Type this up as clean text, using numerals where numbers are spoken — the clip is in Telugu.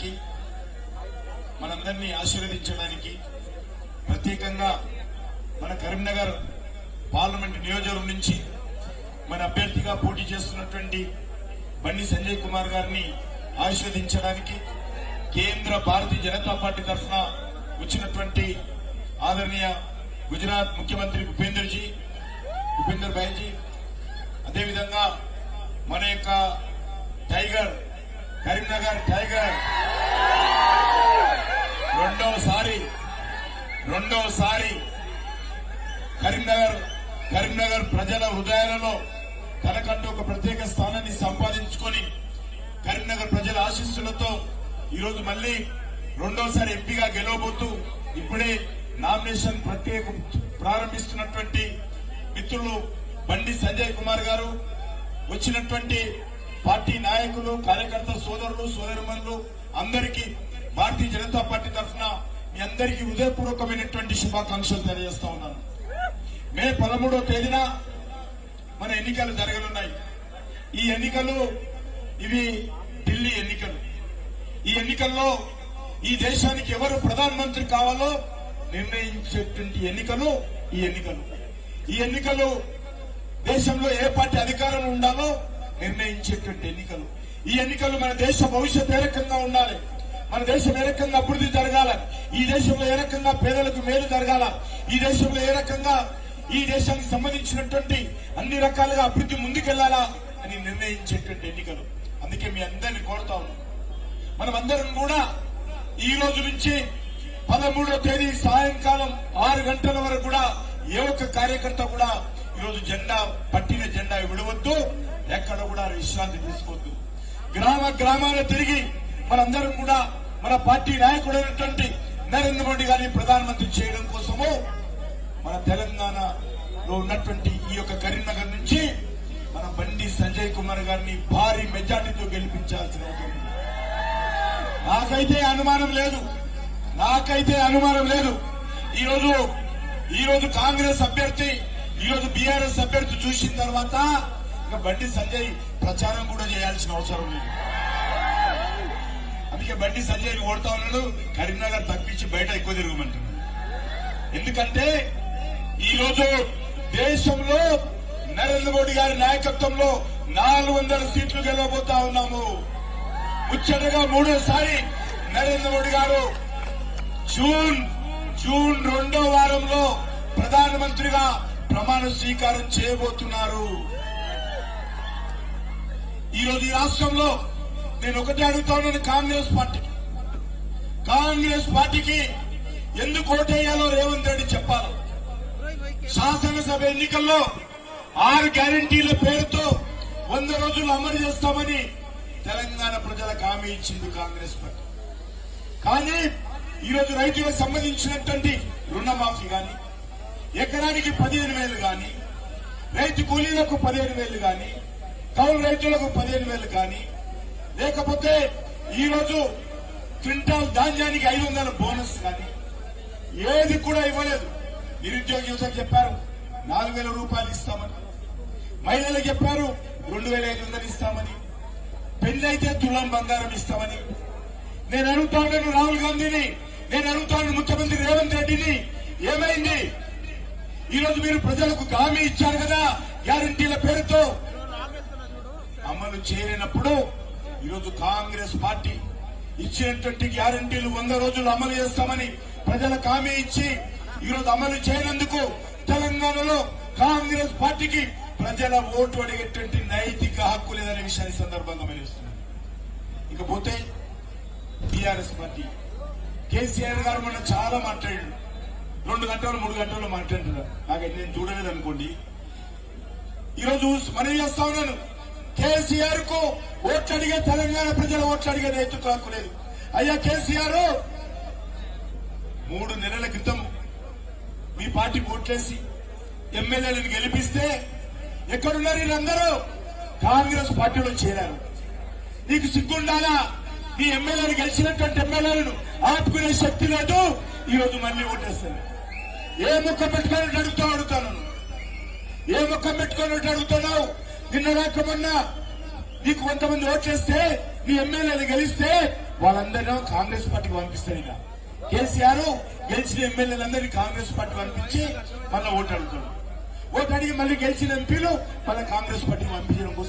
చేయడానికి, మనందరినీ ఆశీర్వదించడానికి, ప్రత్యేకంగా మన కరీంనగర్ పార్లమెంట్ నియోజకవర్గం నుంచి మన అభ్యర్థిగా పోటీ చేస్తున్నటువంటి బండి సంజయ్ కుమార్ గారిని ఆశీర్వదించడానికి కేంద్ర భారతీయ జనతా పార్టీ తరఫున వచ్చినటువంటి ఆదరణీయ గుజరాత్ ముఖ్యమంత్రి భూపేందర్ భాయ్జీ, అదేవిధంగా మన యొక్క టైగర్ కరీంనగర్ టైగర్ రెండోసారి కరీంనగర్ ప్రజల హృదయాలలో తనకంటూ ఒక ప్రత్యేక స్థానాన్ని సంపాదించుకొని కరీంనగర్ ప్రజల ఆశీస్సులతో ఈరోజు మళ్లీ రెండోసారి ఎంపీగా గెలవబోతూ ఇప్పుడే నామినేషన్ ప్రారంభిస్తున్నటువంటి మిత్రులు బండి సంజయ్ కుమార్ గారు, వచ్చినటువంటి పార్టీ నాయకులు, కార్యకర్త సోదరులు, సోదరిమణులు అందరికీ భారతీయ జనతా పార్టీ తరఫున మీ అందరికీ హృదయపూర్వకమైనటువంటి శుభాకాంక్షలు తెలియజేస్తా ఉన్నాను. మే 13వ తేదీన మన ఎన్నికలు జరగనున్నాయి. ఈ ఎన్నికలు ఇవి ఢిల్లీ ఎన్నికలు. ఈ ఎన్నికల్లో ఈ దేశానికి ఎవరు ప్రధానమంత్రి కావాలో నిర్ణయించేటువంటి ఎన్నికలు ఈ ఎన్నికలు దేశంలో ఏ పార్టీ అధికారం ఉండాలో నిర్ణయించేటువంటి ఎన్నికలు. ఈ ఎన్నికలు మన దేశ భవిష్యత్తు ఏ రకంగా ఉండాలి, మన దేశం ఏ రకంగా అభివృద్ధి జరగాల, ఈ దేశంలో ఏ రకంగా పేదలకు మేలు జరగాల, ఈ దేశంలో ఏ రకంగా ఈ దేశానికి సంబంధించినటువంటి అన్ని రకాలుగా అభివృద్ధి ముందుకెళ్లాలా అని నిర్ణయించేటువంటి ఎన్నికలు. అందుకే మీ అందరినీ కోరుతా ఉన్నాం, మనమందరం కూడా ఈ రోజు నుంచి 13వ తేదీ సాయంకాలం 6 గంటల వరకు కూడా ఏ ఒక్క కార్యకర్త కూడా ఈరోజు పట్టిన జెండా విడవద్దు, ఎక్కడ కూడా విశ్రాంతి తీసుకోవద్దు. గ్రామాలు తిరిగి మనందరం కూడా మన పార్టీ నాయకుడైనటువంటి నరేంద్ర మోడీ గారిని ప్రధానమంత్రి చేయడం కోసము మన తెలంగాణలో ఉన్నటువంటి ఈ యొక్క కరీంనగర్ నుంచి మన బండి సంజయ్ కుమార్ గారిని భారీ మెజార్టీతో గెలిపించాల్సిన అవసరం ఉంది. నాకైతే అనుమానం లేదు. ఈరోజు కాంగ్రెస్ అభ్యర్థి, ఈరోజు బీఆర్ఎస్ అభ్యర్థి చూసిన తర్వాత ఇక బండి సంజయ్ ప్రచారం కూడా చేయాల్సిన అవసరం లేదు. అందుకే బండి సంజయ్ ఓడతా ఉన్నాడు, కరీంనగర్ తప్పించి బయట ఎక్కువ తిరగమంటున్నాడు. ఎందుకంటే ఈరోజు దేశంలో నరేంద్ర మోడీ గారి నాయకత్వంలో 400 సీట్లు గెలవబోతా ఉన్నాము. ముచ్చటగా 3వసారి నరేంద్ర మోడీ గారు జూన్ 2వ వారంలో ప్రధానమంత్రిగా ప్రమాణ స్వీకారం చేయబోతున్నారు. ఈరోజు ఈ రాష్ట్రంలో నేను ఒకటే అడుగుతా ఉన్నాను, కాంగ్రెస్ పార్టీకి ఎందుకు ఓటేయాలో రేవంత్ రెడ్డి చెప్పాలి. శాసనసభ ఎన్నికల్లో 6 గ్యారంటీల పేరుతో 100 రోజులు అమలు చేస్తామని తెలంగాణ ప్రజలకు హామీ ఇచ్చింది కాంగ్రెస్ పార్టీ. కానీ ఈరోజు రైతులకు సంబంధించినటువంటి రుణమాఫీ గాని, ఎకరానికి 15,000 గాని, రైతు కూలీలకు 15,000 గాని, కౌలు రైతులకు 15,000 గాని, లేకపోతే ఈరోజు క్వింటాల్ ధాన్యానికి 500 బోనస్ గాని ఏది కూడా ఇవ్వలేదు. నిరుద్యోగ యువతకు చెప్పారు 4,000 రూపాయలు ఇస్తామని, మహిళలకు చెప్పారు 2,500 ఇస్తామని, పెళ్లైతే తులం బంగారం ఇస్తామని. నేను అడుగుతాను రాహుల్ గాంధీని, నేను అడుగుతాను ముఖ్యమంత్రి రేవంత్ రెడ్డిని, ఏమైంది? ఈరోజు మీరు ప్రజలకు హామీ ఇచ్చారు కదా, గ్యారంటీల పేరుతో అమలు చేయనప్పుడు ఈరోజు కాంగ్రెస్ పార్టీ ఇచ్చినటువంటి గ్యారంటీలు 100 రోజులు అమలు చేస్తామని ప్రజలకు హామీ ఇచ్చి ఈరోజు అమలు చేయనందుకు తెలంగాణలో కాంగ్రెస్ పార్టీకి ప్రజల ఓటు అడిగేటువంటి నైతిక హక్కు లేదనే విషయాన్ని సందర్భంగా మెలుస్తున్నాను. ఇకపోతే టీఆర్ఎస్ పార్టీ కేసీఆర్ గారు మొన్న చాలా మాట్లాడాడు, 2 గంటలు 3 గంటలు మాట్లాడుతున్నారు. నాకైతే నేను చూడలేదు అనుకోండి. ఈరోజు మనం చేస్తా ఉన్నాను, కేసీఆర్ కు ఓట్లు అడిగే తెలంగాణ ప్రజల ఓట్లు అడిగే నైతిక హక్కు లేదు. అయ్యా కేసీఆర్ 3 నెలల క్రితం మీ పార్టీ ఓట్లేసి ఎమ్మెల్యేలను గెలిపిస్తే ఎక్కడున్నారు వీళ్ళందరూ? కాంగ్రెస్ పార్టీలో చేరారు. నీకు సిగ్గుండాలా? నీ ఎమ్మెల్యేలు గెలిచినటువంటి ఎమ్మెల్యేలను ఆపుకునే శక్తి లేదు. ఈరోజు మళ్లీ ఓటేస్తారు. ఏ ముఖం పెట్టుకొని అడుగుతాను, ఏ ముఖం పెట్టుకొని అడుగుతున్నావు? నిన్న రాకమన్నా నీకు కొంతమంది ఓట్లేస్తే, నీ ఎమ్మెల్యేలు గెలిస్తే వాళ్ళందరూ కాంగ్రెస్ పార్టీకి పంపిస్తారు. ఇక కేసీఆర్ గెలిచిన ఎమ్మెల్యేలందరినీ కాంగ్రెస్ పార్టీ పంపించి మళ్ళీ ఓటు అడుగుతాడు. ఓటు అడిగి మళ్ళీ గెలిచిన ఎంపీలు మళ్ళీ కాంగ్రెస్ పార్టీకి పంపించడం కోసం